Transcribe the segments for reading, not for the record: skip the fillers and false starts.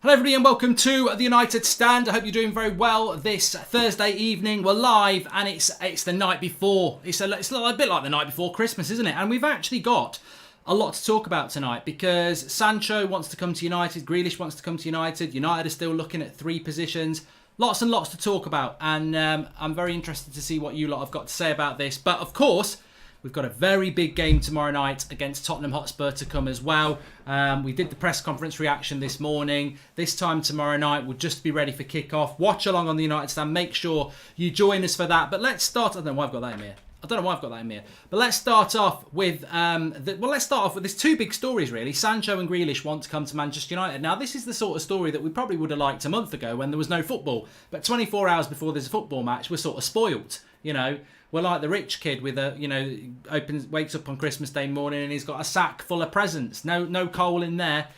Hello everybody and welcome to the United Stand. I hope you're doing very well this Thursday evening. We're live and it's the night before. It's a bit like the night before Christmas, isn't it? And we've actually got a lot to talk about tonight because Sancho wants to come to United, Grealish wants to come to United. United are still looking at three positions. Lots and lots to talk about, and I'm very interested to see what you lot have got to say about this. But of course, we've got a very big game tomorrow night against Tottenham Hotspur to come as well. We did the press conference reaction this morning. This time tomorrow night, we'll just be ready for kick-off. Watch along on the United Stand. Make sure you join us for that. But let's start. I don't know why I've got that in here. But let's start off with there's two big stories really. Sancho and Grealish want to come to Manchester United. Now this is the sort of story that we probably would have liked a month ago when there was no football. But 24 hours before there's a football match, we're sort of spoiled. You know, we're like the rich kid with wakes up on Christmas Day morning and he's got a sack full of presents. No coal in there.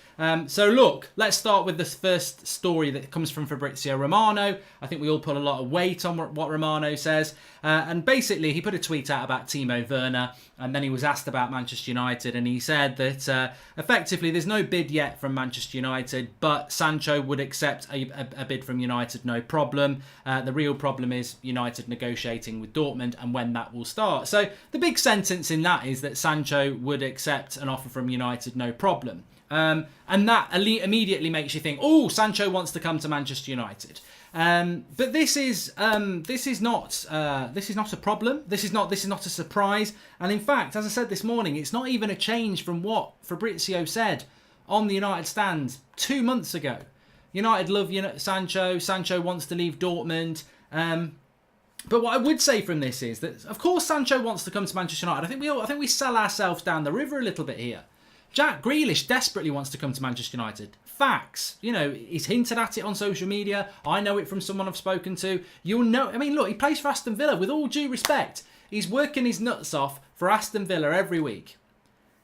So look, let's start with this first story that comes from Fabrizio Romano. I think we all put a lot of weight on what Romano says. And basically, he put a tweet out about Timo Werner, and then he was asked about Manchester United, and he said that effectively there's no bid yet from Manchester United, but Sancho would accept a bid from United, no problem. The real problem is United negotiating with Dortmund and when that will start. So the big sentence in that is that Sancho would accept an offer from United, no problem. And that immediately makes you think, oh, Sancho wants to come to Manchester United. But this is not a problem. This is not a surprise. And in fact, as I said this morning, it's not even a change from what Fabrizio said on the United Stand 2 months ago. United love Sancho. Sancho wants to leave Dortmund. But what I would say from this is that, of course, Sancho wants to come to Manchester United. I think we sell ourselves down the river a little bit here. Jack Grealish desperately wants to come to Manchester United. Facts. You know, he's hinted at it on social media. I know it from someone I've spoken to. You'll know. I mean, look, he plays for Aston Villa. With all due respect, he's working his nuts off for Aston Villa every week.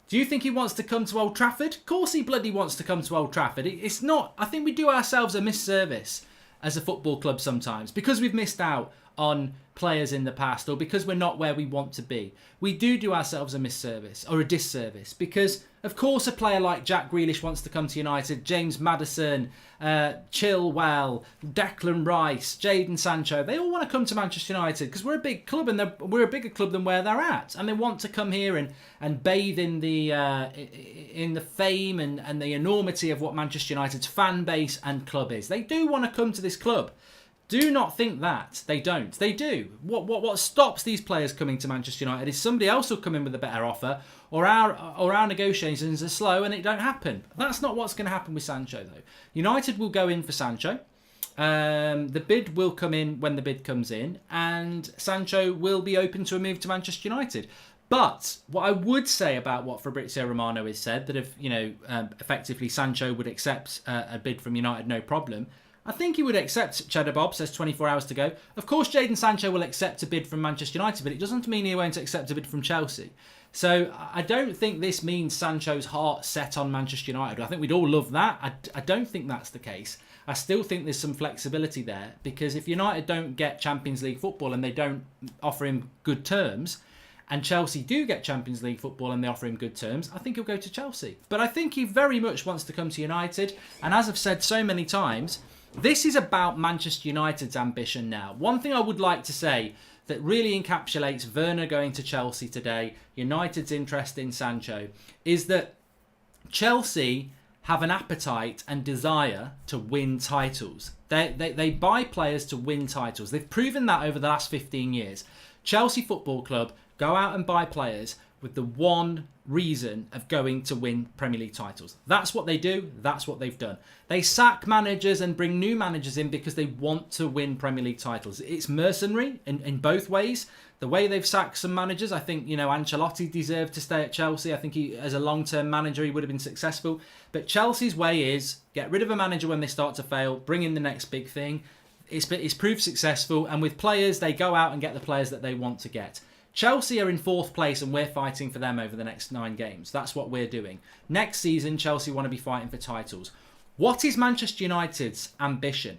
Do you think he wants to come to Old Trafford? Of course he bloody wants to come to Old Trafford. It's not. I think we do ourselves a misservice as a football club sometimes because we've missed out on players in the past or because we're not where we want to be. We do ourselves a misservice or a disservice because, of course, a player like Jack Grealish wants to come to United, James Maddison, Chilwell, Declan Rice, Jadon Sancho. They all want to come to Manchester United because we're a big club and we're a bigger club than where they're at. And they want to come here and bathe in the fame and the enormity of what Manchester United's fan base and club is. They do want to come to this club. Do not think that. They don't. They do. What stops these players coming to Manchester United is somebody else will come in with a better offer or our negotiations are slow and it don't happen. That's not what's going to happen with Sancho, though. United will go in for Sancho. The bid will come in when the bid comes in and Sancho will be open to a move to Manchester United. But what I would say about what Fabrizio Romano has said, that if, effectively Sancho would accept a bid from United, no problem, I think he would accept. Cheddar Bob says 24 hours to go. Of course, Jadon Sancho will accept a bid from Manchester United, but it doesn't mean he won't accept a bid from Chelsea. So I don't think this means Sancho's heart set on Manchester United. I think we'd all love that. I don't think that's the case. I still think there's some flexibility there because if United don't get Champions League football and they don't offer him good terms, and Chelsea do get Champions League football and they offer him good terms, I think he'll go to Chelsea. But I think he very much wants to come to United. And as I've said so many times, this is about Manchester United's ambition now. One thing I would like to say that really encapsulates Werner going to Chelsea today, United's interest in Sancho, is that Chelsea have an appetite and desire to win titles. They buy players to win titles. They've proven that over the last 15 years. Chelsea Football Club go out and buy players with the one reason of going to win Premier League titles. That's what they do. That's what they've done. They sack managers and bring new managers in because they want to win Premier League titles. It's mercenary in both ways. The way they've sacked some managers, I think, Ancelotti deserved to stay at Chelsea. I think he, as a long-term manager, he would have been successful. But Chelsea's way is get rid of a manager when they start to fail, bring in the next big thing. It's proved successful. And with players, they go out and get the players that they want to get. Chelsea are in 4th place and we're fighting for them over the next 9 games. That's what we're doing. Next season, Chelsea want to be fighting for titles. What is Manchester United's ambition?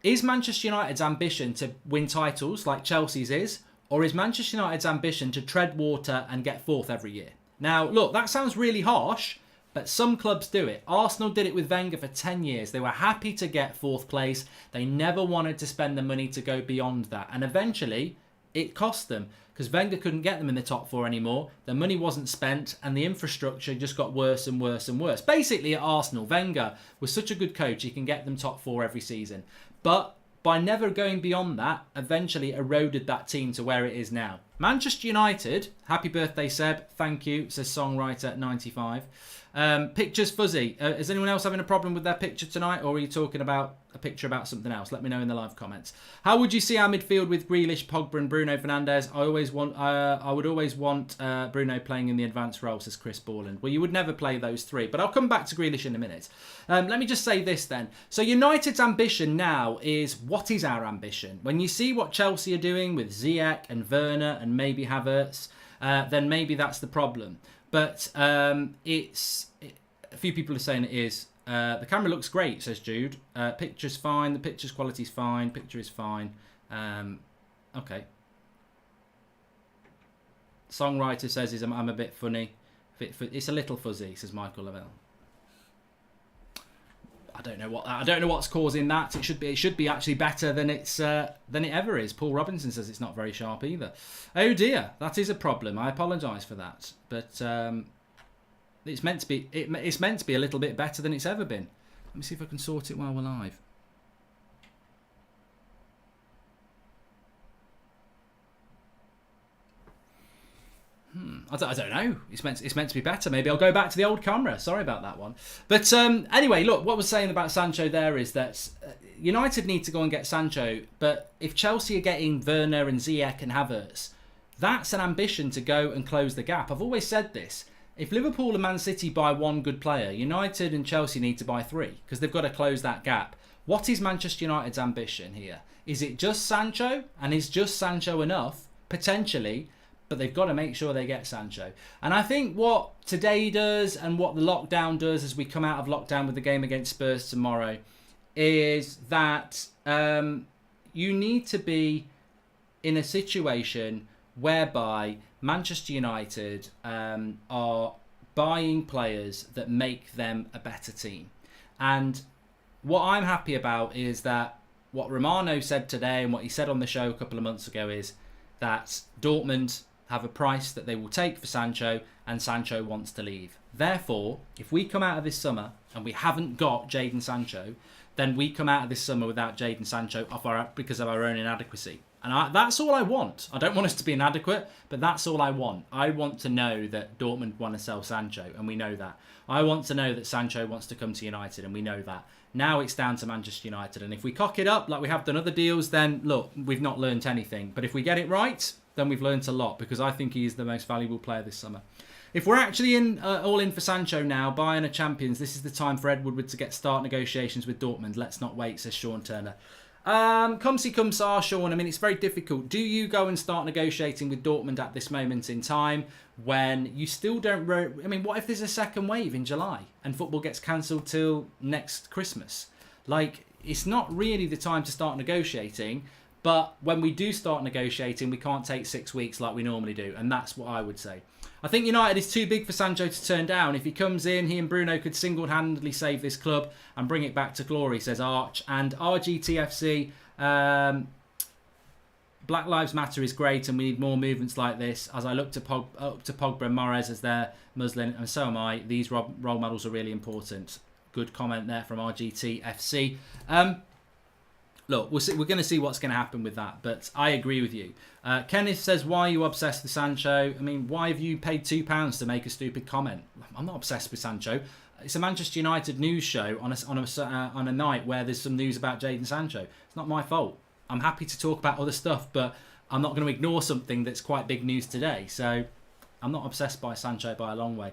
Is Manchester United's ambition to win titles like Chelsea's is? Or is Manchester United's ambition to tread water and get 4th every year? Now, look, that sounds really harsh, But some clubs do it. Arsenal did it with Wenger for 10 years. They were happy to get 4th place. They never wanted to spend the money to go beyond that. And eventually, it cost them because Wenger couldn't get them in the top 4 anymore. The money wasn't spent and the infrastructure just got worse and worse and worse. Basically, at Arsenal, Wenger was such a good coach, he can get them top 4 every season. But by never going beyond that, eventually eroded that team to where it is now. Manchester United, happy birthday Seb, thank you, says songwriter 95. Picture's fuzzy. Is anyone else having a problem with their picture tonight, or are you talking about a picture about something else? Let me know in the live comments. How would you see our midfield with Grealish, Pogba and Bruno Fernandes? I would always want Bruno playing in the advanced role, says Chris Borland. Well, you would never play those 3, but I'll come back to Grealish in a minute. Let me just say this then. So United's ambition now is, what is our ambition? When you see what Chelsea are doing with Ziyech and Werner and maybe Havertz, then maybe that's the problem. But a few people are saying it is. The camera looks great, says Jude. Picture's fine. The picture's quality's fine. Picture is fine. Okay. Songwriter says I'm a bit funny. It's a little fuzzy, says Michael Lavelle. I don't know what's causing that. It should be actually better than it ever is. Paul Robinson says it's not very sharp either. Oh dear, that is a problem. I apologise for that, but it's meant to be. It's meant to be a little bit better than it's ever been. Let me see if I can sort it while we're live. I don't know. It's meant to be better. Maybe I'll go back to the old camera. Sorry about that one. But anyway, look, what we're saying about Sancho there is that United need to go and get Sancho. But if Chelsea are getting Werner and Ziyech and Havertz, that's an ambition to go and close the gap. I've always said this. If Liverpool and Man City buy 1 good player, United and Chelsea need to buy 3 because they've got to close that gap. What is Manchester United's ambition here? Is it just Sancho? And is just Sancho enough? Potentially. But they've got to make sure they get Sancho. And I think what today does and what the lockdown does as we come out of lockdown with the game against Spurs tomorrow is that you need to be in a situation whereby Manchester United are buying players that make them a better team. And what I'm happy about is that what Romano said today and what he said on the show a couple of months ago is that Dortmund have a price that they will take for Sancho, and Sancho wants to leave. Therefore, if we come out of this summer and we haven't got Jadon Sancho, then we come out of this summer without Jadon Sancho because of our own inadequacy. And that's all I want. I don't want us to be inadequate, but that's all I want. I want to know that Dortmund want to sell Sancho, and we know that. I want to know that Sancho wants to come to United, and we know that. Now it's down to Manchester United, and if we cock it up like we have done other deals, then look, we've not learnt anything. But if we get it right, then we've learnt a lot, because I think he is the most valuable player this summer. If we're actually all in for Sancho now, Bayern are champions, this is the time for Ed Woodward to start negotiations with Dortmund. Let's not wait, says Sean Turner. Come see, come saw, Sean. I mean, it's very difficult. Do you go and start negotiating with Dortmund at this moment in time when you still don't... I mean, what if there's a second wave in July and football gets cancelled till next Christmas? Like, it's not really the time to start negotiating, but when we do start negotiating, we can't take 6 weeks like we normally do, and that's what I would say. I think United is too big for Sancho to turn down. If he comes in, he and Bruno could single-handedly save this club and bring it back to glory, says Arch. And RGTFC, Black Lives Matter is great, and we need more movements like this. As I look to Pogba and Mahrez as they're Muslim, and so am I, these role models are really important. Good comment there from RGTFC. Look, we're going to see what's going to happen with that, but I agree with you. Kenneth says, why are you obsessed with Sancho? I mean, why have you paid £2 to make a stupid comment? I'm not obsessed with Sancho. It's a Manchester United news show on a night where there's some news about Jadon Sancho. It's not my fault. I'm happy to talk about other stuff, but I'm not going to ignore something that's quite big news today. So I'm not obsessed by Sancho by a long way.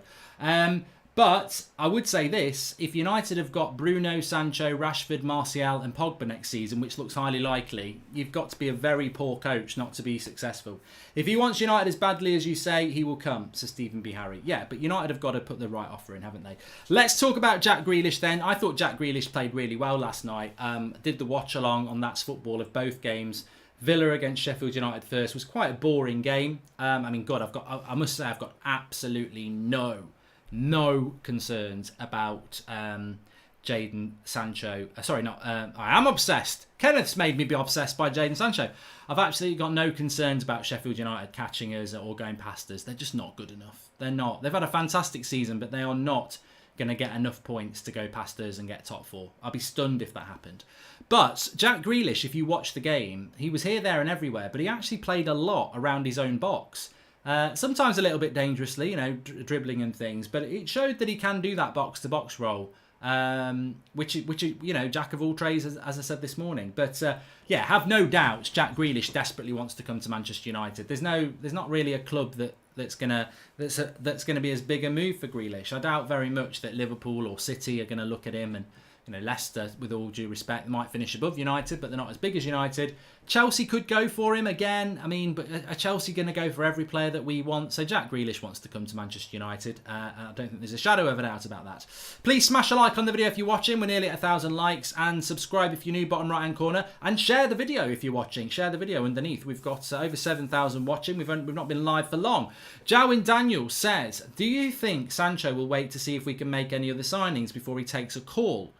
But I would say this, if United have got Bruno, Sancho, Rashford, Martial and Pogba next season, which looks highly likely, you've got to be a very poor coach not to be successful. If he wants United as badly as you say, he will come, says Stephen B. Harry. Yeah, but United have got to put the right offer in, haven't they? Let's talk about Jack Grealish then. I thought Jack Grealish played really well last night. Did the watch-along on That's Football of both games. Villa against Sheffield United first was quite a boring game. I mean, God, I must say I've got absolutely no no concerns about Jadon Sancho. Sorry, not. I am obsessed. Kenneth's made me be obsessed by Jadon Sancho. I've absolutely got no concerns about Sheffield United catching us or going past us. They're just not good enough. They're not. They've had a fantastic season, but they are not going to get enough points to go past us and get top 4. I'll be stunned if that happened. But Jack Grealish, if you watch the game, he was here, there and everywhere, but he actually played a lot around his own box. Sometimes a little bit dangerously, you know, dribbling and things, but it showed that he can do that box-to-box role. Which you know, jack of all trades, as I said this morning. But yeah, have no doubts, Jack Grealish desperately wants to come to Manchester United. There's not really a club that's gonna be as big a move for Grealish. I doubt very much that Liverpool or City are gonna look at him, and you know, Leicester, with all due respect, might finish above United, but they're not as big as United. Chelsea could go for him again. I mean, but are Chelsea going to go for every player that we want? So Jack Grealish wants to come to Manchester United. I don't think there's a shadow of a doubt about that. Please smash a like on the video if you're watching. We're nearly at 1,000 likes. And subscribe if you're new, bottom right-hand corner. And share the video if you're watching. Share the video underneath. We've got over 7,000 watching. We've not been live for long. Jowin Daniel says, do you think Sancho will wait to see if we can make any other signings before he takes a call?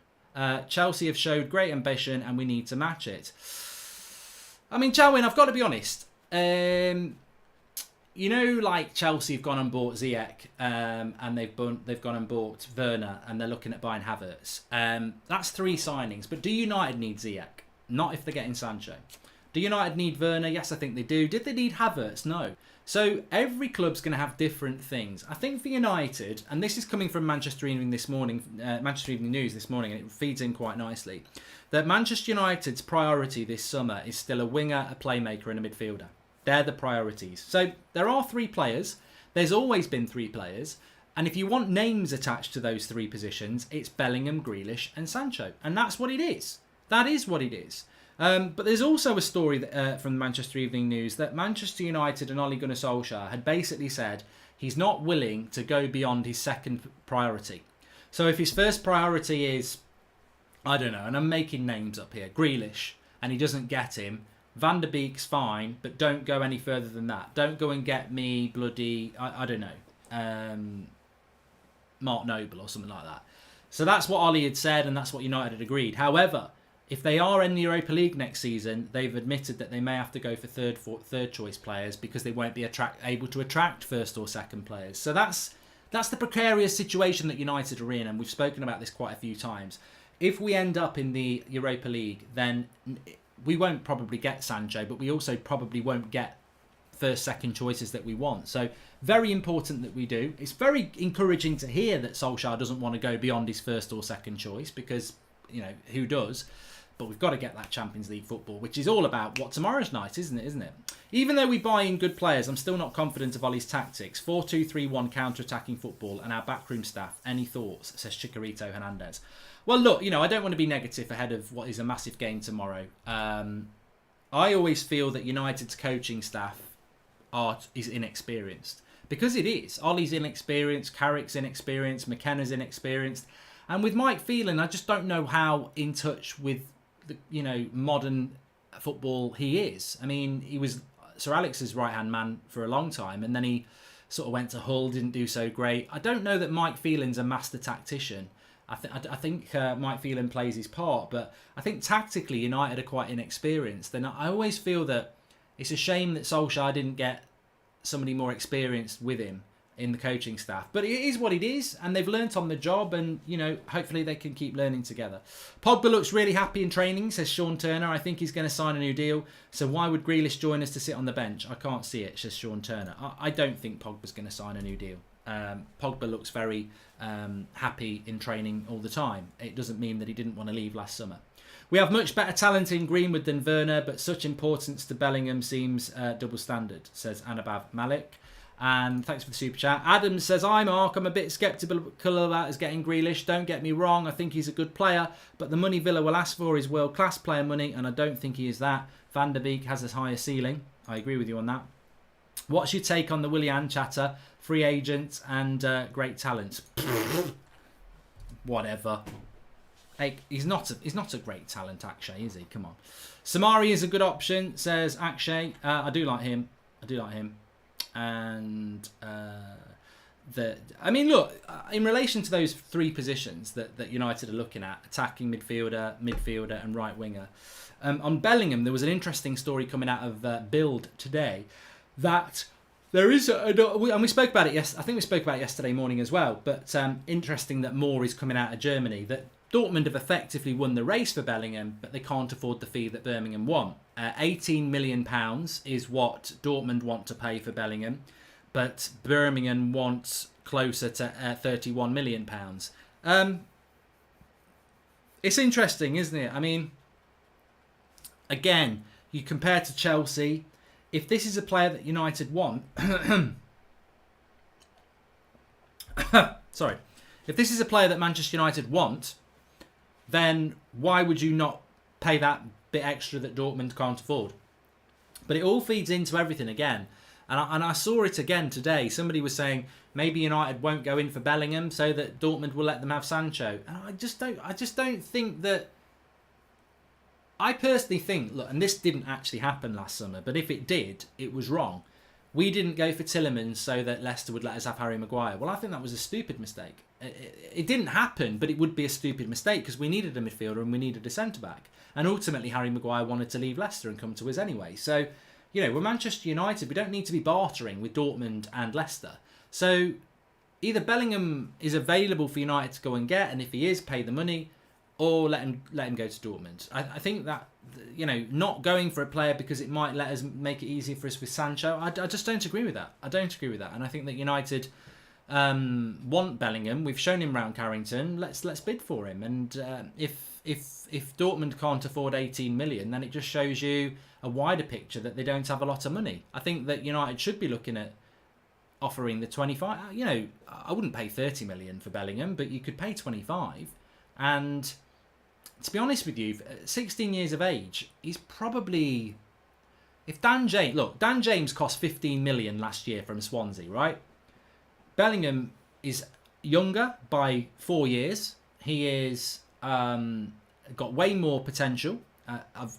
Chelsea have showed great ambition and we need to match it. I mean, Jowin, I've got to be honest. You know, like Chelsea have gone and bought Ziyech, and they've gone and bought Werner, and they're looking at buying Havertz. That's 3 signings. But do United need Ziyech? Not if they're getting Sancho. Do United need Werner? Yes, I think they do. Did they need Havertz? No. So every club's going to have different things. I think for United, and this is coming from Manchester Evening this morning, Manchester Evening News this morning, and it feeds in quite nicely, that Manchester United's priority this summer is still a winger, a playmaker, and a midfielder. They're the priorities. So there are 3 players. There's always been 3 players. And if you want names attached to those 3 positions, it's Bellingham, Grealish, and Sancho. And that's what it is. That is what it is. But there's also a story that, from Manchester Evening News that Manchester United and Ole Gunnar Solskjaer had basically said he's not willing to go beyond his second priority. So if his first priority is, I don't know, and I'm making names up here, Grealish, and he doesn't get him, Van der Beek's fine, but don't go any further than that. Don't go and get me bloody, I don't know, Mark Noble or something like that. So that's what Ollie had said, and that's what United had agreed. However, if they are in the Europa League next season, they've admitted that they may have to go for third choice players because they won't be able to attract first or second players. So that's the precarious situation that United are in, and we've spoken about this quite a few times. If we end up in the Europa League, then we won't probably get Sancho, but we also probably won't get first, second choices that we want. So very important that we do. It's very encouraging to hear that Solskjaer doesn't want to go beyond his first or second choice because, you know, who does? But we've got to get that Champions League football, which is all about what tomorrow's night, isn't it? Even though we buy in good players, I'm still not confident of Ollie's tactics. 4-2-3-1 counter-attacking football and our backroom staff. Any thoughts? Says Chikorito Hernandez. Well, look, you know, I don't want to be negative ahead of what is a massive game tomorrow. I always feel that United's coaching staff is inexperienced. Because it is. Ollie's inexperienced, Carrick's inexperienced, McKenna's inexperienced. And with Mike Phelan, I just don't know how in touch with the, you know, modern football he is. I mean, he was Sir Alex's right-hand man for a long time, and then he sort of went to Hull, didn't do so great. I don't know that Mike Phelan's a master tactician. I think Mike Phelan plays his part, but I think tactically United are quite inexperienced. And I always feel that it's a shame that Solskjaer didn't get somebody more experienced with him in the coaching staff. But it is what it is, and they've learnt on the job, and, you know, hopefully they can keep learning together. Pogba looks really happy in training, says Sean Turner. I think he's going to sign a new deal. So why would Grealish join us to sit on the bench? I can't see it, says Sean Turner. I don't think Pogba's going to sign a new deal. Pogba looks very happy in training all the time. It doesn't mean that he didn't want to leave last summer. We have much better talent in Greenwood than Werner, but such importance to Bellingham seems double standard, says Anabav Malik. And thanks for the super chat. Adam says, hi Mark, I'm a bit sceptical about us getting Grealish. Don't get me wrong, I think he's a good player, but the money Villa will ask for is world-class player money, and I don't think he is that. Van der Beek has a higher ceiling. I agree with you on that. What's your take on the Willian chatter? Free agent and great talent. Whatever. Hey, he's not a great talent, Akshay, is he? Come on. Samari is a good option, says Akshay. I do like him. And I mean, look, in relation to those three positions that United are looking at, attacking midfielder and right winger, on Bellingham, there was an interesting story coming out of Bild today that there is, and we spoke about it, I think we spoke about it yesterday morning as well, but interesting that more is coming out of Germany, that Dortmund have effectively won the race for Bellingham, but they can't afford the fee that Birmingham want. £18 million is what Dortmund want to pay for Bellingham, but Birmingham wants closer to £31 million. It's interesting, isn't it? I mean, again, you compare to Chelsea. If this is a player that United want... Sorry. If this is a player that Manchester United want, then why would you not pay that bit extra that Dortmund can't afford? But it all feeds into everything again. And I saw it again today. Somebody was saying maybe United won't go in for Bellingham so that Dortmund will let them have Sancho. And I just don't think that... I personally think, look, and this didn't actually happen last summer, but if it did, it was wrong. We didn't go for Tielemans so that Leicester would let us have Harry Maguire. Well, I think that was a stupid mistake. It didn't happen, but it would be a stupid mistake because we needed a midfielder and we needed a centre-back. And ultimately, Harry Maguire wanted to leave Leicester and come to us anyway. So, we're Manchester United. We don't need to be bartering with Dortmund and Leicester. So, either Bellingham is available for United to go and get, and if he is, pay the money, or let him go to Dortmund. I think that, not going for a player because it might let us make it easier for us with Sancho, I just don't agree with that. I don't agree with that. And I think that United want Bellingham. We've shown him round Carrington. Let's bid for him. And if Dortmund can't afford 18 million, then it just shows you a wider picture that they don't have a lot of money. I think that United should be looking at offering the 25. I wouldn't pay 30 million for Bellingham, but you could pay 25. And to be honest with you, 16 years of age, he's probably... If Dan James cost 15 million last year from Swansea, right? Bellingham is younger by 4 years. He is got way more potential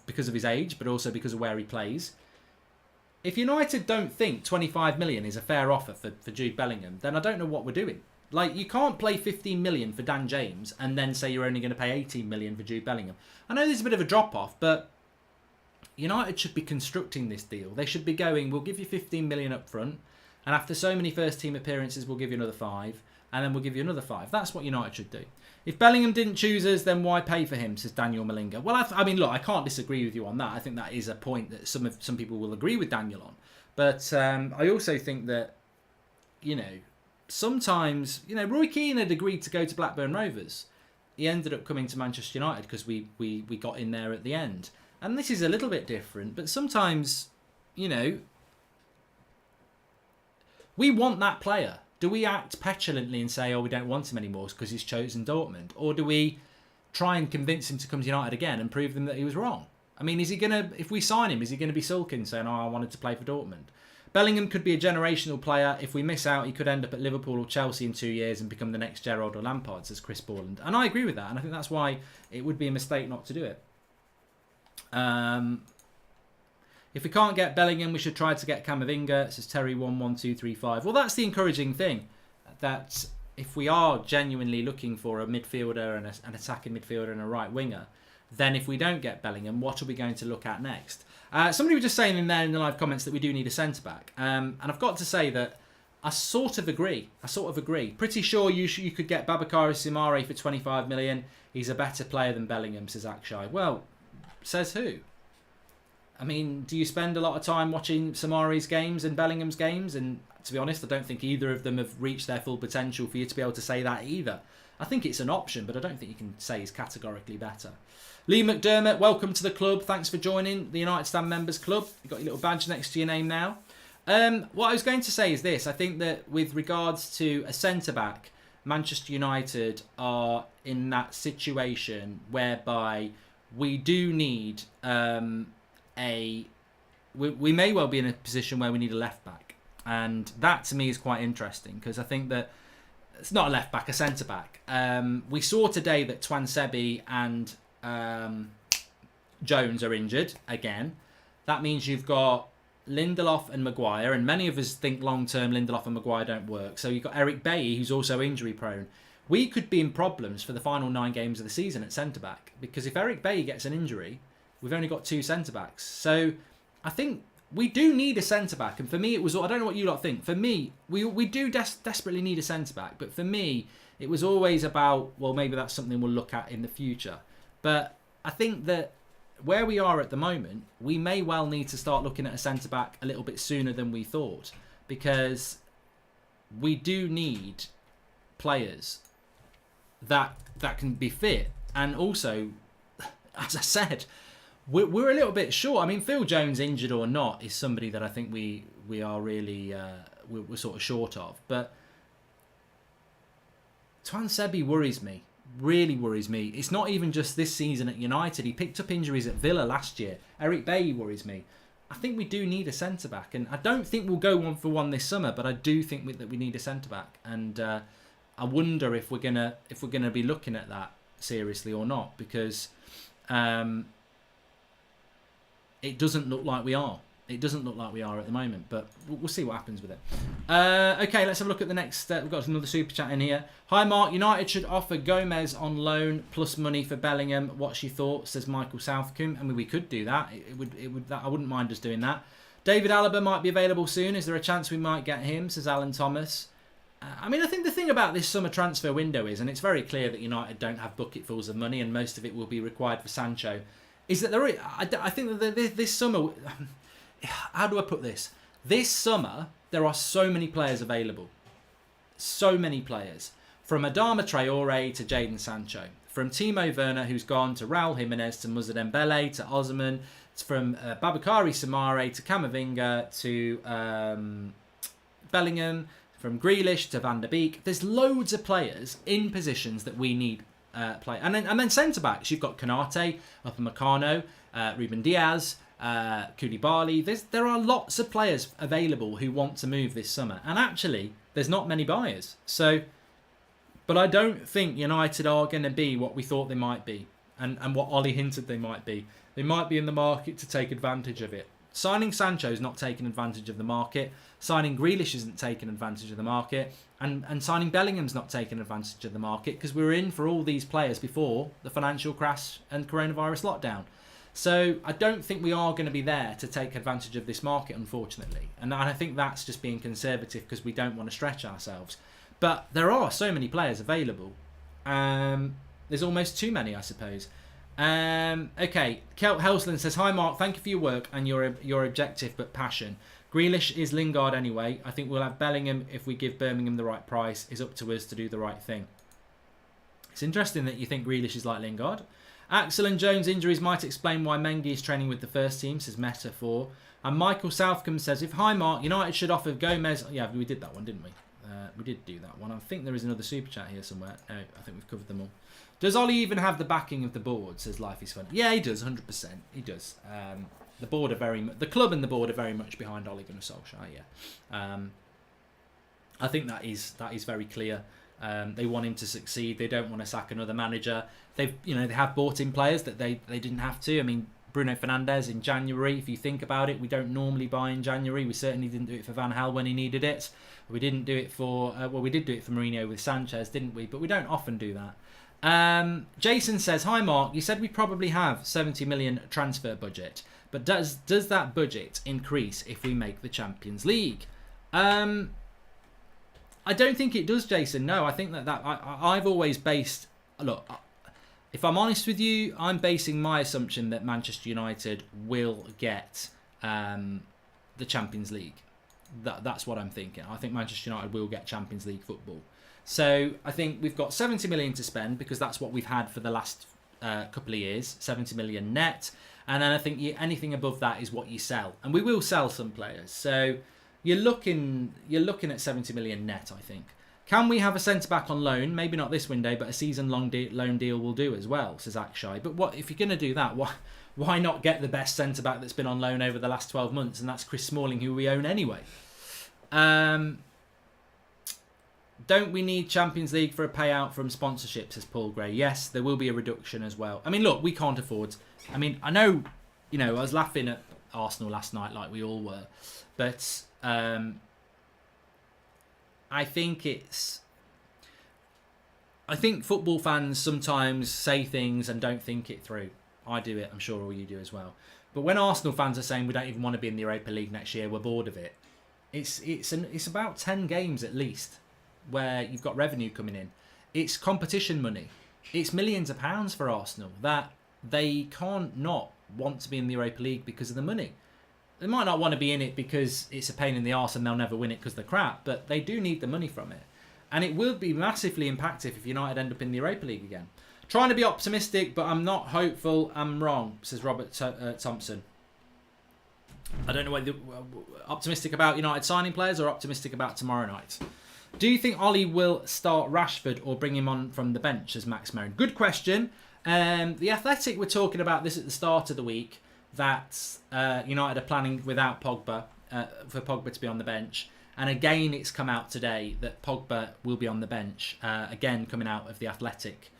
because of his age, but also because of where he plays. If United don't think 25 million is a fair offer for Jude Bellingham, then I don't know what we're doing. Like, you can't play 15 million for Dan James and then say you're only going to pay 18 million for Jude Bellingham. I know there's a bit of a drop-off, but United should be constructing this deal. They should be going, we'll give you 15 million up front, and after so many first-team appearances, we'll give you another 5, and then we'll give you another 5. That's what United should do. If Bellingham didn't choose us, then why pay for him, says Daniel Malinga. Well, I mean, look, I can't disagree with you on that. I think that is a point that some people will agree with Daniel on. But I also think that, sometimes, Roy Keane had agreed to go to Blackburn Rovers. He ended up coming to Manchester United because we got in there at the end. And this is a little bit different, but sometimes, we want that player. Do we act petulantly and say, we don't want him anymore because he's chosen Dortmund? Or do we try and convince him to come to United again and prove them that he was wrong? I mean, if we sign him, is he going to be sulking saying, I wanted to play for Dortmund? Bellingham could be a generational player. If we miss out, he could end up at Liverpool or Chelsea in 2 years and become the next Gerrard or Lampard, says Chris Borland. And I agree with that. And I think that's why it would be a mistake not to do it. If we can't get Bellingham, we should try to get Camavinga, says Terry11235. Well, that's the encouraging thing. That if we are genuinely looking for a midfielder and an attacking midfielder and a right winger, then if we don't get Bellingham, what are we going to look at next? Somebody was just saying in there in the live comments that we do need a centre-back. And I've got to say that I sort of agree. Pretty sure you could get Babakari Simare for 25 million. He's a better player than Bellingham, says Akshay. Well, says who? I mean, do you spend a lot of time watching Samare's games and Bellingham's games? And to be honest, I don't think either of them have reached their full potential for you to be able to say that either. I think it's an option, but I don't think you can say he's categorically better. Lee McDermott, welcome to the club. Thanks for joining the United Stand Members Club. You've got your little badge next to your name now. What I was going to say is this. I think that with regards to a centre-back, Manchester United are in that situation whereby we do need we may well be in a position where we need a left-back. And that, to me, is quite interesting because I think that it's not a left-back, a centre-back. We saw today that Twansebi and Jones are injured again. That means you've got Lindelof and Maguire, and many of us think long-term Lindelof and Maguire don't work. So you've got Eric Bailly, who's also injury-prone. We could be in problems for the final 9 games of the season at centre-back, because if Eric Bailly gets an injury, we've only got 2 centre-backs. So I think we do need a centre-back, and for me it was, I don't know what you lot think, for me, we do desperately need a centre-back, but for me, it was always about, well, maybe that's something we'll look at in the future. But I think that where we are at the moment, we may well need to start looking at a centre-back a little bit sooner than we thought, because we do need players that can be fit. And also, as I said, we're a little bit short. I mean, Phil Jones, injured or not, is somebody that I think we are really we're sort of short of. But Tuan Sebi worries me. Really worries me. It's not even just this season at United. He picked up injuries at Villa last year. Eric Bailly worries me. I think we do need a centre-back, and I don't think we'll go 1-for-1 this summer, but I do think that we need a centre-back, and I wonder if we're gonna be looking at that seriously or not, because it doesn't look like we are. It doesn't look like we are at the moment, but we'll see what happens with it. Okay, let's have a look at the next. We've got another super chat in here. Hi, Mark. United should offer Gomez on loan plus money for Bellingham. What's your thoughts? Says Michael Southcombe. I mean, we could do that. It would. I wouldn't mind us doing that. David Alaba might be available soon. Is there a chance we might get him? Says Alan Thomas. I mean, I think the thing about this summer transfer window is, and it's very clear that United don't have bucketfuls of money, and most of it will be required for Sancho, is that I think that this summer. How do I put this? This summer, there are so many players available. So many players. From Adama Traore to Jadon Sancho. From Timo Werner, who's gone, to Raul Jimenez, to Moussa Dembele, to Osman. From Babakari Samare to Camavinga, to Bellingham. From Grealish to Van der Beek. There's loads of players in positions that we need play. And then centre-backs. You've got Konate, Upamecano, Ruben Diaz, Koulibaly. There are lots of players available who want to move this summer, and actually there's not many buyers. So, but I don't think United are going to be what we thought they might be, and what Ollie hinted they might be. They might be in the market to take advantage of it. Signing Sancho's not taking advantage of the market. Signing Grealish isn't taking advantage of the market, and signing Bellingham's not taking advantage of the market, because we were in for all these players before the financial crash and coronavirus lockdown. So I don't think we are going to be there to take advantage of this market, unfortunately. And I think that's just being conservative because we don't want to stretch ourselves. But there are so many players available. There's almost too many, I suppose. Okay, Kelt Helsland says, hi Mark, thank you for your work and your objective but passion. Grealish is Lingard anyway. I think we'll have Bellingham if we give Birmingham the right price. It's up to us to do the right thing. It's interesting that you think Grealish is like Lingard. Axel and Jones injuries might explain why Mengi is training with the first team, says Metaphor. And Michael Southcombe says, if hi Mark, United should offer Gomez. Yeah, we did that one, didn't we? We did do that one. I think there is another super chat here somewhere. No, I think we've covered them all. Does Ollie even have the backing of the board? Says Life is Fun. Yeah, he does, 100%. He does. The board are the club and the board are very much behind Ole Gunnar Solskjaer. Yeah. I think that is very clear. They want him to succeed. They don't want to sack another manager. They have bought in players that they didn't have to. I mean, Bruno Fernandes in January. If you think about it, we don't normally buy in January. We certainly didn't do it for Van Gaal when he needed it. We didn't do it for we did do it for Mourinho with Sanchez, didn't we? But we don't often do that. Jason says, hi Mark. You said we probably have 70 million transfer budget, but does that budget increase if we make the Champions League? I don't think it does, Jason. No, I think that I've always based... Look, if I'm honest with you, I'm basing my assumption that Manchester United will get the Champions League. That's what I'm thinking. I think Manchester United will get Champions League football. So I think we've got 70 million to spend because that's what we've had for the last couple of years, 70 million net. And then I think anything above that is what you sell. And we will sell some players. So... You're looking at 70 million net, I think. Can we have a centre-back on loan? Maybe not this window, but a season-long loan deal will do as well, says Akshay. But what if you're going to do that, why not get the best centre-back that's been on loan over the last 12 months, and that's Chris Smalling, who we own anyway? Don't we need Champions League for a payout from sponsorship, says Paul Gray. Yes, there will be a reduction as well. I mean, look, we can't afford... I mean, I know, I was laughing at Arsenal last night, like we all were. But I think football fans sometimes say things and don't think it through. I do it. I'm sure all you do as well. But when Arsenal fans are saying we don't even want to be in the Europa League next year, we're bored of it. It's about 10 games at least where you've got revenue coming in. It's competition money. It's millions of pounds for Arsenal that they can't not want to be in the Europa League because of the money. They might not want to be in it because it's a pain in the arse and they'll never win it because they're crap, but they do need the money from it. And it will be massively impactful if United end up in the Europa League again. Trying to be optimistic, but I'm not hopeful. I'm wrong, says Robert Thompson. I don't know whether optimistic about United signing players or optimistic about tomorrow night. Do you think Ollie will start Rashford or bring him on from the bench, says Max Merrin? Good question. The Athletic were talking about this at the start of the week, that United are planning without Pogba, for Pogba to be on the bench. And again, it's come out today that Pogba will be on the bench, again coming out of the Athletic.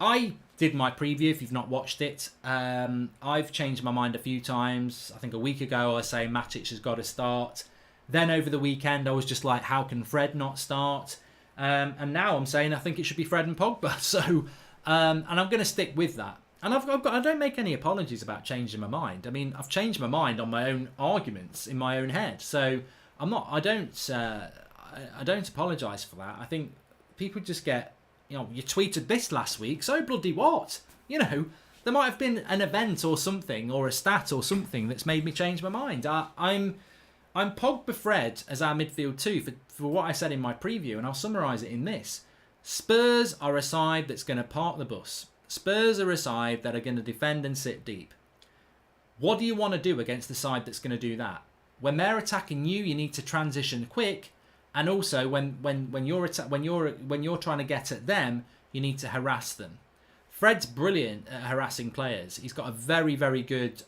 I did my preview, if you've not watched it. I've changed my mind a few times. I think a week ago I was saying Matic has got to start. Then over the weekend I was just like, how can Fred not start? And now I'm saying I think it should be Fred and Pogba. So, and I'm going to stick with that. And I don't make any apologies about changing my mind. I mean, I've changed my mind on my own arguments in my own head. So I don't apologise for that. I think people just get, you tweeted this last week, so bloody what? There might have been an event or something, or a stat or something that's made me change my mind. I'm Pogba Fred as our midfield too for what I said in my preview, and I'll summarise it in this. Spurs are a side that's going to park the bus. Spurs are a side that are going to defend and sit deep. What do you want to do against the side that's going to do that? When they're attacking you, you need to transition quick, and also when you're trying to get at them, you need to harass them. Fred's brilliant at harassing players. He's got a very, very good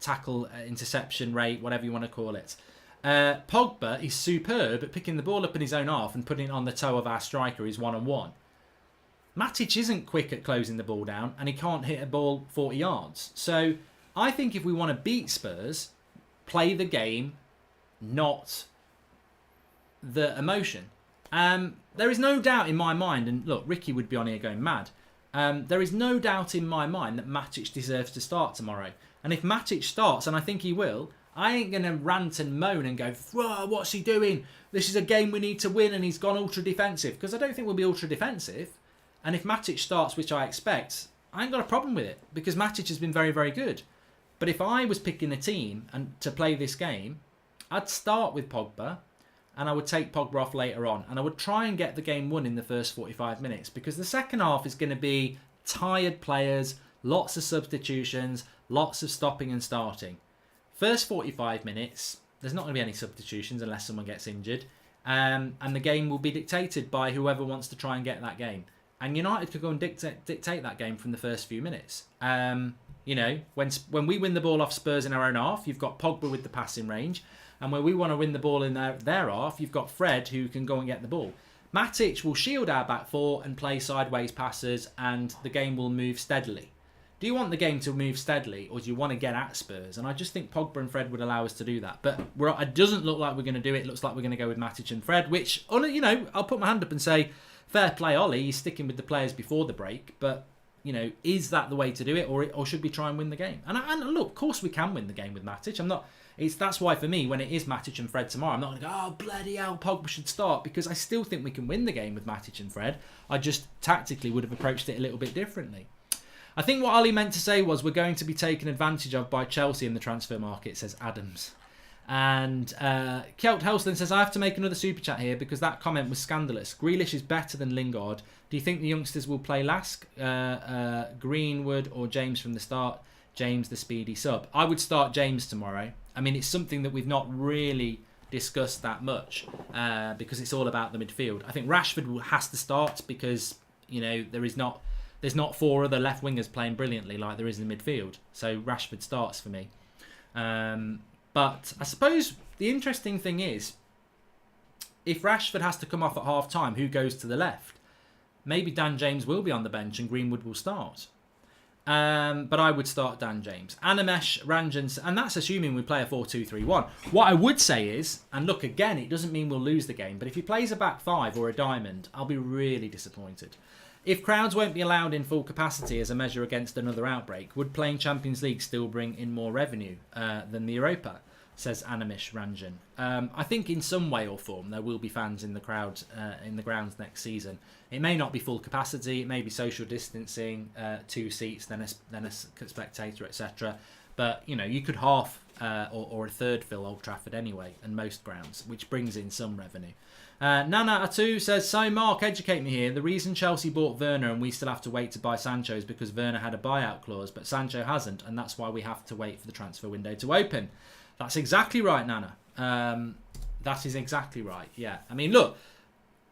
tackle interception rate, whatever you want to call it. Pogba is superb at picking the ball up in his own half and putting it on the toe of our striker. He's one-on-one. Matic isn't quick at closing the ball down, and he can't hit a ball 40 yards. So I think if we want to beat Spurs, play the game, not the emotion. There is no doubt in my mind, and look, Ricky would be on here going mad. There is no doubt in my mind that Matic deserves to start tomorrow. And if Matic starts, and I think he will, I ain't going to rant and moan and go, what's he doing? This is a game we need to win and he's gone ultra defensive. Because I don't think we'll be ultra defensive. And if Matic starts, which I expect, I ain't got a problem with it. Because Matic has been very, very good. But if I was picking a team and to play this game, I'd start with Pogba. And I would take Pogba off later on. And I would try and get the game won in the first 45 minutes. Because the second half is going to be tired players, lots of substitutions, lots of stopping and starting. First 45 minutes, there's not going to be any substitutions unless someone gets injured. And the game will be dictated by whoever wants to try and get that game. And United could go and dictate that game from the first few minutes. When we win the ball off Spurs in our own half, you've got Pogba with the passing range. And when we want to win the ball in their half, you've got Fred who can go and get the ball. Matic will shield our back four and play sideways passes, and the game will move steadily. Do you want the game to move steadily, or do you want to get at Spurs? And I just think Pogba and Fred would allow us to do that. But it doesn't look like we're going to do it. It looks like we're going to go with Matic and Fred, which, I'll put my hand up and say, fair play, Ollie. He's sticking with the players before the break. But, is that the way to do it, or should we try and win the game? And look, of course we can win the game with Matic. That's why for me, when it is Matic and Fred tomorrow, I'm not going to go, oh, bloody hell, Pogba should start, because I still think we can win the game with Matic and Fred. I just tactically would have approached it a little bit differently. I think what Ollie meant to say was we're going to be taken advantage of by Chelsea in the transfer market, says Adams. And Kelt Helston says, I have to make another super chat here because that comment was scandalous. Grealish is better than Lingard. Do you think the youngsters will play Lask, Greenwood or James from the start? James, the speedy sub. I would start James tomorrow. I mean, it's something that we've not really discussed that much because it's all about the midfield. I think Rashford has to start because, there's not four other left wingers playing brilliantly like there is in the midfield. So Rashford starts for me. But I suppose the interesting thing is, if Rashford has to come off at half time, who goes to the left? Maybe Dan James will be on the bench and Greenwood will start. But I would start Dan James. Animesh Ranjan, and that's assuming we play a 4-2-3-1. What I would say is, and look, again, it doesn't mean we'll lose the game, but if he plays a back five or a diamond, I'll be really disappointed. If crowds won't be allowed in full capacity as a measure against another outbreak, would playing Champions League still bring in more revenue than the Europa? Says Animesh Ranjan. I think in some way or form there will be fans in the crowd in the grounds next season. It may not be full capacity, it may be social distancing, 2 seats, then a spectator, etc. But you could half or a third fill Old Trafford anyway, and most grounds, which brings in some revenue. Nana Atu says, so Mark, educate me here. The reason Chelsea bought Werner and we still have to wait to buy Sancho is because Werner had a buyout clause, but Sancho hasn't, and that's why we have to wait for the transfer window to open. That's exactly right, Nana. That is exactly right, yeah. I mean, look,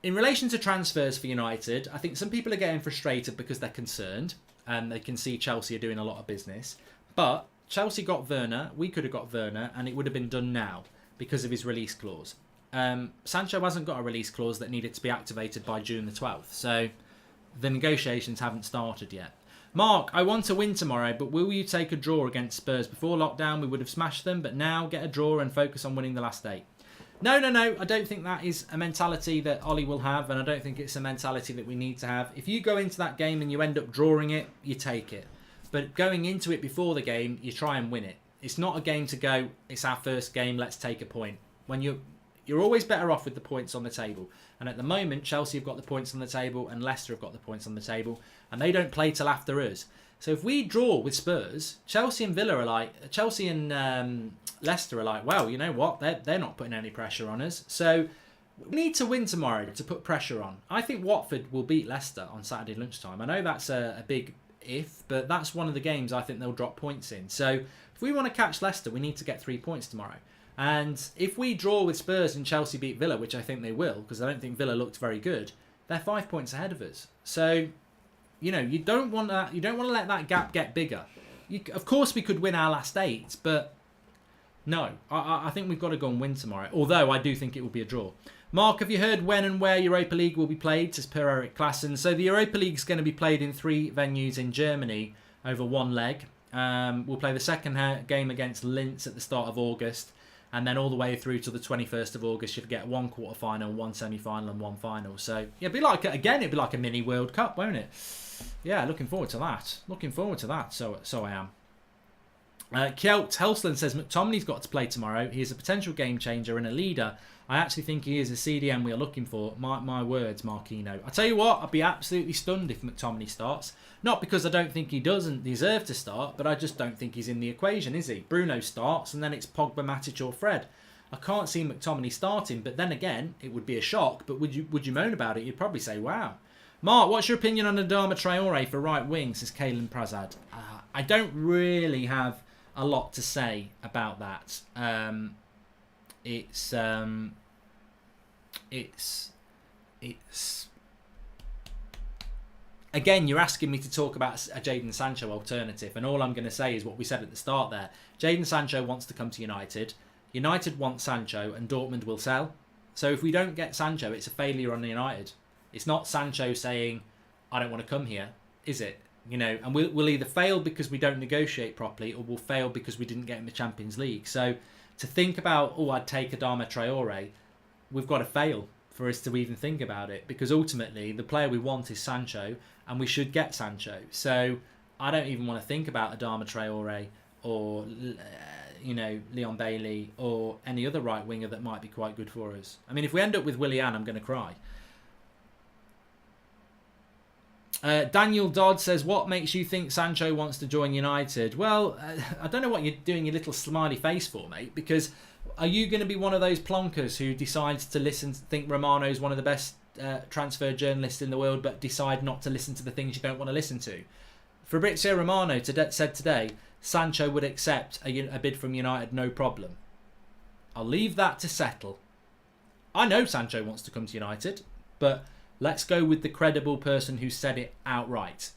in relation to transfers for United, I think some people are getting frustrated because they're concerned and they can see Chelsea are doing a lot of business. But Chelsea got Werner, we could have got Werner, and it would have been done now because of his release clause. Sancho hasn't got a release clause that needed to be activated by June the 12th, so the negotiations haven't started yet. Mark, I want to win tomorrow, but will you take a draw against Spurs? Before lockdown, we would have smashed them, but now get a draw and focus on winning the last 8. No. I don't think that is a mentality that Ollie will have, and I don't think it's a mentality that we need to have. If you go into that game and you end up drawing it, you take it. But going into it before the game, you try and win it. It's not a game to go, it's our first game, let's take a point. When you're always better off with the points on the table. And at the moment, Chelsea have got the points on the table and Leicester have got the points on the table. And they don't play till after us. So if we draw with Spurs, Chelsea and Leicester are like, well, you know what? They're not putting any pressure on us. So we need to win tomorrow to put pressure on. I think Watford will beat Leicester on Saturday lunchtime. I know that's a big if, but that's one of the games I think they'll drop points in. So if we want to catch Leicester, we need to get 3 points tomorrow. And if we draw with Spurs and Chelsea beat Villa, which I think they will, because I don't think Villa looked very good, they're 5 points ahead of us. So, you don't want to let that gap get bigger. Of course, we could win our last 8, but no, I think we've got to go and win tomorrow. Although I do think it will be a draw. Mark, have you heard when and where Europa League will be played? Says Per Eric Klassen. So the Europa League is going to be played in 3 venues in Germany over 1 leg. We'll play the second game against Linz at the start of August. And then all the way through to the 21st of August, you'd get 1 quarter-final, 1 semi-final and 1 final. So, yeah, it'd be like a mini World Cup, won't it? Yeah, looking forward to that. So I am. Kjelt Helsland says, McTominay's got to play tomorrow. He is a potential game changer and a leader. I actually think he is a CDM we are looking for. My words, Marquino. I tell you what, I'd be absolutely stunned if McTominay starts. Not because I don't think he doesn't deserve to start, but I just don't think he's in the equation, is he? Bruno starts, and then it's Pogba, Matic or Fred. I can't see McTominay starting, but then again, it would be a shock. But would you moan about it? You'd probably say, wow. Mark, what's your opinion on Adama Traore for right wing, says Kalen Prasad? I don't really have a lot to say about that. It's again, you're asking me to talk about a Jadon Sancho alternative, and all I'm going to say is what we said at the start there. Jadon Sancho wants to come to United. United wants Sancho, and Dortmund will sell. So if we don't get Sancho, it's a failure on United. It's not Sancho saying, I don't want to come here, is it? And we'll either fail because we don't negotiate properly, or we'll fail because we didn't get in the Champions League. So to think about, I'd take Adama Traore, we've got to fail for us to even think about it, because ultimately the player we want is Sancho, and we should get Sancho. So I don't even want to think about Adama Traore or Leon Bailey or any other right winger that might be quite good for us. I mean, if we end up with Willian, I'm going to cry. Daniel Dodd says, what makes you think Sancho wants to join United? Well, I don't know what you're doing your little smiley face for, mate, because are you going to be one of those plonkers who decides to think Romano's one of the best transfer journalists in the world, but decide not to listen to the things you don't want to listen to? Fabrizio Romano said today, Sancho would accept a bid from United, no problem. I'll leave that to settle. I know Sancho wants to come to United, but let's go with the credible person who said it outright.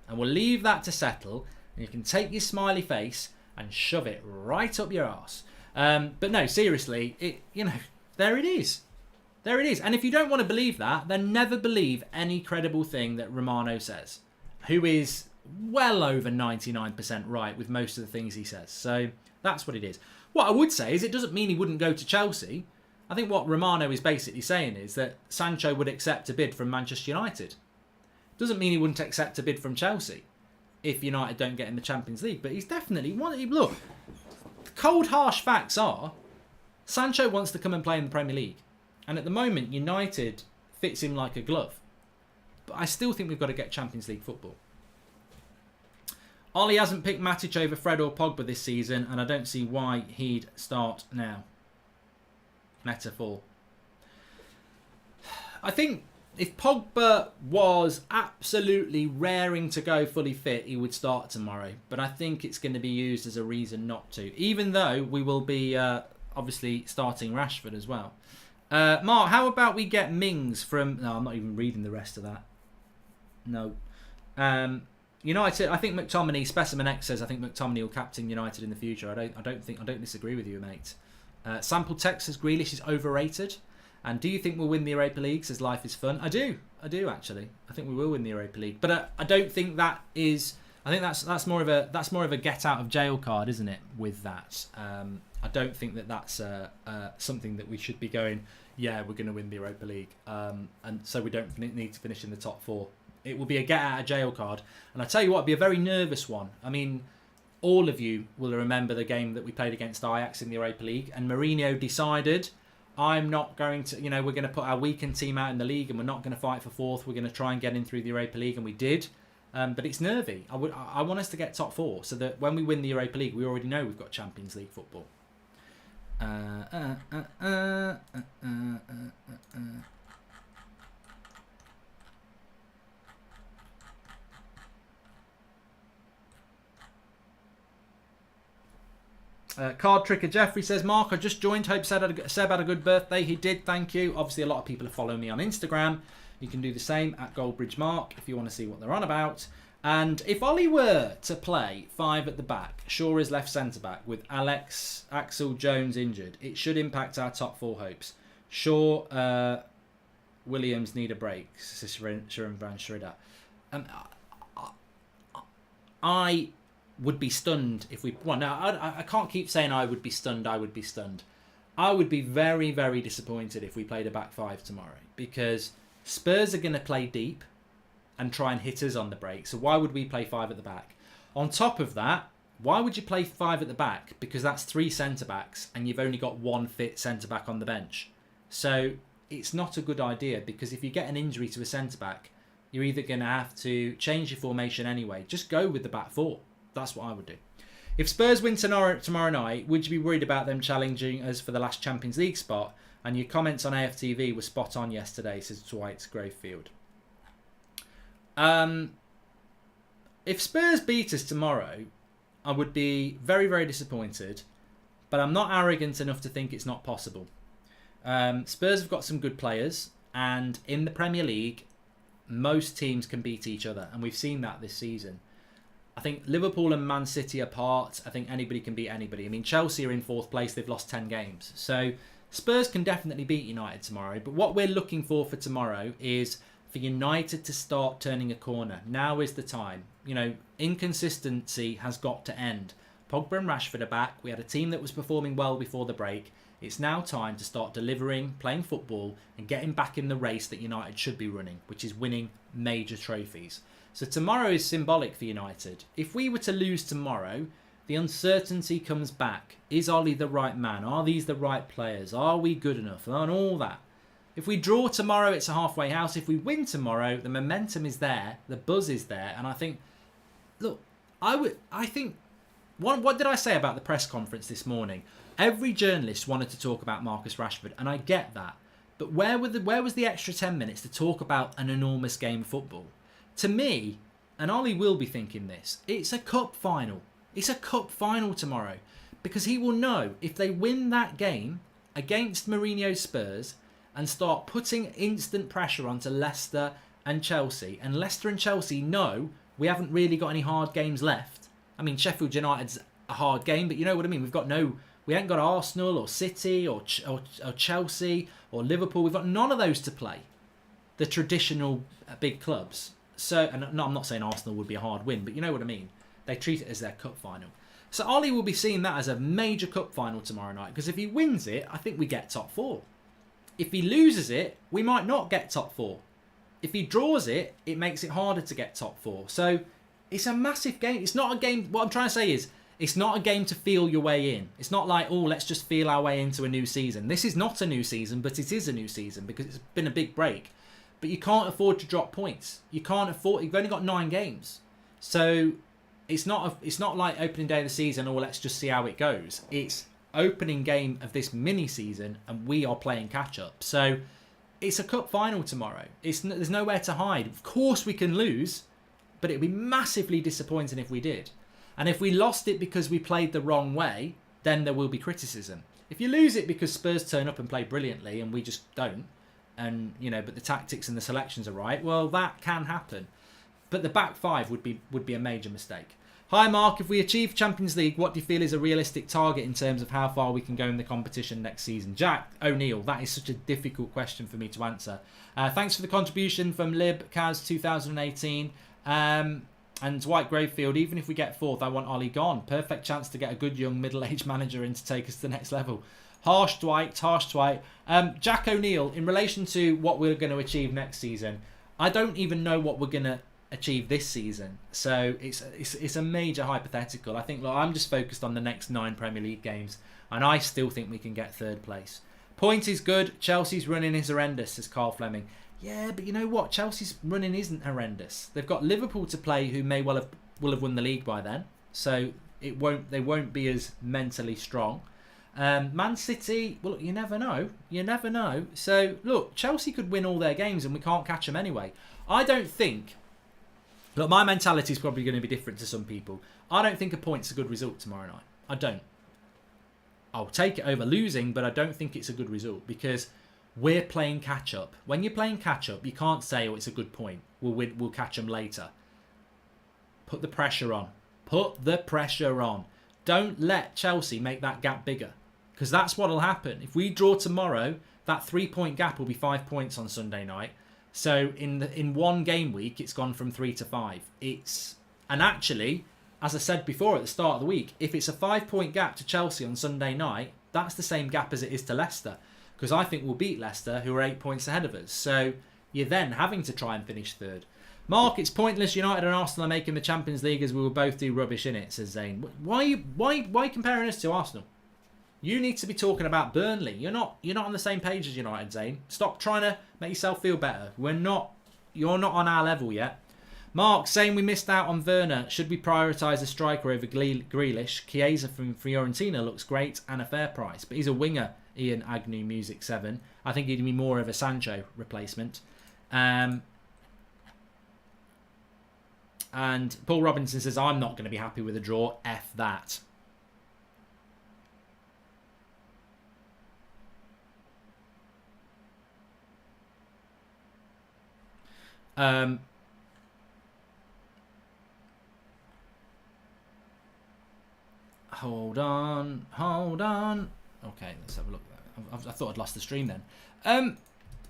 And we'll leave that to settle. And you can take your smiley face and shove it right up your arse. But no, seriously, there it is. There it is. And if you don't want to believe that, then never believe any credible thing that Romano says. who is well over 99% right with most of the things he says. So that's what it is. What I would say is it doesn't mean he wouldn't go to Chelsea. I think what Romano is basically saying is that Sancho would accept a bid from Manchester United. Doesn't mean he wouldn't accept a bid from Chelsea if United don't get in the Champions League. But he's definitely wanted. Look, the cold, harsh facts are Sancho wants to come and play in the Premier League. And at the moment, United fits him like a glove. But I still think we've got to get Champions League football. Ollie hasn't picked Matic over Fred or Pogba this season, and I don't see why he'd start now. Metaphor. I think if Pogba was absolutely raring to go fully fit, he would start tomorrow. But I think it's going to be used as a reason not to. Even though we will be obviously starting Rashford as well. Mark, how about we get Mings from... No, I'm not even reading the rest of that. No. United, I think McTominay, Specimen X says, I think McTominay will captain United in the future. I don't disagree with you, mate. Sample Text says Grealish is overrated. And do you think we'll win the Europa League? Says Life is Fun. I do actually. I think we will win the Europa League. But I don't think that is... I think that's more of a get out of jail card, isn't it? With that, I don't think that's something that we should be going. Yeah, we're going to win the Europa League, and so we don't need to finish in the top 4. It will be a get out of jail card, and I tell you what, it'll be a very nervous one. I mean, all of you will remember the game that we played against Ajax in the Europa League, and Mourinho decided, I'm not going to, we're going to put our weakened team out in the league, and we're not going to fight for 4th. We're going to try and get in through the Europa League, and we did. But it's nervy. I want us to get top 4 so that when we win the Europa League, we already know we've got Champions League football. Card Tricker Jeffrey says, Mark, I just joined. Hope Seb had a good birthday. He did, thank you. Obviously, a lot of people are following me on Instagram. You can do the same at Goldbridge Mark if you want to see what they're on about. And if Ollie were to play 5 at the back, Shaw is left centre-back with Axel Jones injured, it should impact our top 4 hopes. Shaw, Williams need a break, says Sharon Van Schridder. I would be stunned if we... Well, no, I can't keep saying I would be stunned, I would be stunned. I would be very, very disappointed if we played a back 5 tomorrow, because Spurs are going to play deep and try and hit us on the break. So why would we play 5 at the back? On top of that, why would you play 5 at the back? Because that's 3 centre-backs and you've only got 1 fit centre-back on the bench. So it's not a good idea, because if you get an injury to a centre-back, you're either going to have to change your formation anyway. Just go with the back 4. That's what I would do. If Spurs win tomorrow night, would you be worried about them challenging us for the last Champions League spot? And your comments on AFTV were spot on yesterday, says Dwight Gravefield. If Spurs beat us tomorrow, I would be very, very disappointed. But I'm not arrogant enough to think it's not possible. Spurs have got some good players. And in the Premier League, most teams can beat each other. And we've seen that this season. I think Liverpool and Man City apart, I think anybody can beat anybody. I mean, Chelsea are in 4th place. They've lost 10 games. So Spurs can definitely beat United tomorrow. But what we're looking for tomorrow is for United to start turning a corner. Now is the time. Inconsistency has got to end. Pogba and Rashford are back. We had a team that was performing well before the break. It's now time to start delivering, playing football, and getting back in the race that United should be running, which is winning major trophies. So tomorrow is symbolic for United. If we were to lose tomorrow, the uncertainty comes back. Is Ollie the right man? Are these the right players? Are we good enough? And all that. If we draw tomorrow, it's a halfway house. If we win tomorrow, the momentum is there. The buzz is there. And I think, look, what did I say about the press conference this morning? Every journalist wanted to talk about Marcus Rashford, and I get that. But where was the extra 10 minutes to talk about an enormous game of football? To me, and Ollie will be thinking this, it's a cup final. It's a cup final tomorrow. Because he will know if they win that game against Mourinho's Spurs and start putting instant pressure onto Leicester and Chelsea, and Leicester and Chelsea know we haven't really got any hard games left. I mean, Sheffield United's a hard game, but you know what I mean? We ain't got Arsenal or City or Chelsea or Liverpool. We've got none of those to play. The traditional big clubs. So, and no, I'm not saying Arsenal would be a hard win, but you know what I mean. They treat it as their cup final. So Ollie will be seeing that as a major cup final tomorrow night, because if he wins it, I think we get top 4. If he loses it, we might not get top 4. If he draws it, it makes it harder to get top 4. So it's a massive game. It's not a game. What I'm trying to say is, it's not a game to feel your way in. It's not like, oh, let's just feel our way into a new season. This is not a new season, but it is a new season because it's been a big break. But you can't afford to drop points. You can't afford. You've only got 9 games, so it's not like opening day of the season. Or let's just see how it goes. It's opening game of this mini season, and we are playing catch up. So it's a cup final tomorrow. There's nowhere to hide. Of course we can lose, but it'd be massively disappointing if we did. And if we lost it because we played the wrong way, then there will be criticism. If you lose it because Spurs turn up and play brilliantly and we just don't, and but the tactics and the selections are right, well, that can happen. But the back 5 would be a major mistake. Hi Mark, if we achieve Champions League, what do you feel is a realistic target in terms of how far we can go in the competition next season? Jack O'Neill, that is such a difficult question for me to answer. Thanks for the contribution from Lib Kaz 2018. And Dwight Gravefield, even if we get 4th, I want Ollie gone. Perfect chance to get a good young middle-aged manager in to take us to the next level. Harsh Dwight, harsh Dwight. Jack O'Neill, in relation to what we're going to achieve next season, I don't even know what we're going to achieve this season. So it's a major hypothetical. I think, look, I'm just focused on the next 9 Premier League games, and I still think we can get 3rd place. Point is good. Chelsea's running is horrendous, says Carl Fleming. Yeah, but you know what? Chelsea's running isn't horrendous. They've got Liverpool to play, who may will have won the league by then. So they won't be as mentally strong. Man City, well, look, you never know. You never know. So look, Chelsea could win all their games, and we can't catch them anyway. I don't think. Look, my mentality is probably going to be different to some people. I don't think a point's a good result tomorrow night. I don't. I'll take it over losing, but I don't think it's a good result because we're playing catch-up. When you're playing catch-up, you can't say, oh, it's a good point. We'll catch them later. Put the pressure on. Put the pressure on. Don't let Chelsea make that gap bigger, because that's what will happen. If we draw tomorrow, that 3-point gap will be 5 points on Sunday night. So in one game week, it's gone from 3 to 5. And actually, as I said before at the start of the week, if it's a 5-point gap to Chelsea on Sunday night, that's the same gap as it is to Leicester. Because I think we'll beat Leicester, who are 8 points ahead of us. So you're then having to try and finish 3rd. Mark, it's pointless. United and Arsenal are making the Champions League as we will both do rubbish in it, says Zane. Why comparing us to Arsenal? You need to be talking about Burnley. You're not on the same page as United, Zane. Stop trying to make yourself feel better. You're not on our level yet. Mark, saying we missed out on Werner. Should we prioritise a striker over Grealish? Chiesa from Fiorentina looks great and a fair price, but he's a winger. Ian Agnew Music 7. I think he'd be more of a Sancho replacement. And Paul Robinson says, I'm not going to be happy with a draw. F that. Hold on. Okay, let's have a look. I thought I'd lost the stream then.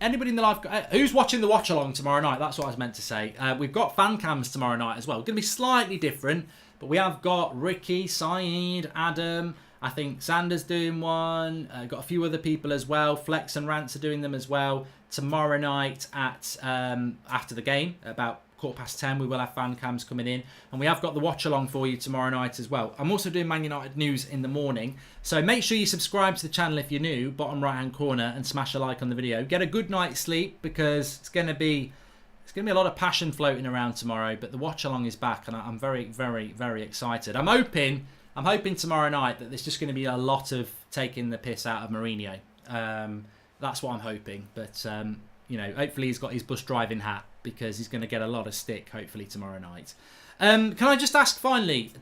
Anybody in the live... who's watching the watch-along tomorrow night? That's what I was meant to say. We've got fan cams tomorrow night as well. Going to be slightly different, but we have got Ricky, Saeed, Adam. I think Sander's doing one. Got a few other people as well. Flex and Rants are doing them as well. Tomorrow night at after the game, about 10:15, we will have fan cams coming in, and we have got the watch along for you tomorrow night as well. I'm also doing Man Utd News in the morning, so make sure you subscribe to the channel if you're new, bottom right hand corner, and smash a like on the video. Get a good night's sleep, because it's going to be a lot of passion floating around tomorrow. But the watch along is back, and I'm very, very, very excited. I'm hoping tomorrow night that there's just going to be a lot of taking the piss out of Mourinho. That's what I'm hoping, but hopefully he's got his bus driving hat, because he's going to get a lot of stick, hopefully, tomorrow night. Can I just ask, finally,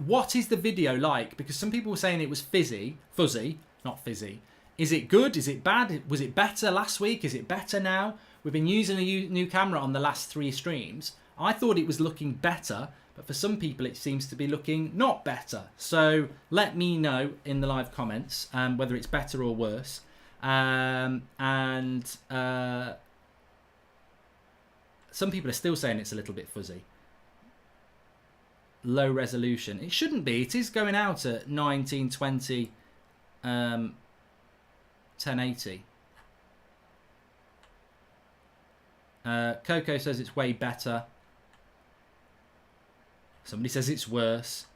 what is the video like? Because some people were saying it was fuzzy, not fizzy. Is it good? Is it bad? Was it better last week? Is it better now? We've been using a new camera on the last 3 streams. I thought it was looking better, but for some people it seems to be looking not better. So let me know in the live comments whether it's better or worse. Some people are still saying it's a little bit fuzzy. Low resolution. It shouldn't be. It is going out at 1920 1080. Coco says it's way better. Somebody says it's worse.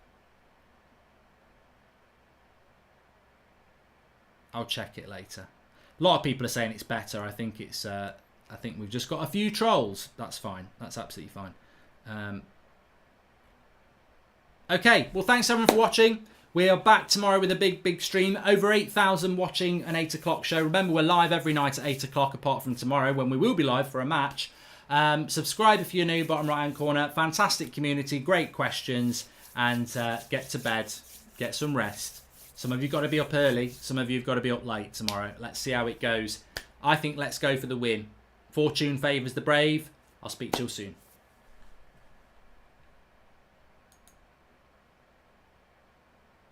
I'll check it later. A lot of people are saying it's better. I think it's. I think we've just got a few trolls. That's fine. That's absolutely fine. Okay. Well, thanks everyone for watching. We are back tomorrow with a big stream. Over 8,000 watching an 8 o'clock show. Remember, we're live every night at 8 o'clock, apart from tomorrow when we will be live for a match. Subscribe if you're new, bottom right hand corner. Fantastic community, great questions, and get to bed, get some rest. Some of you got to be up early, some of you have got to be up late tomorrow. Let's see how it goes. I think let's go for the win. Fortune favours the brave. I'll speak to you soon.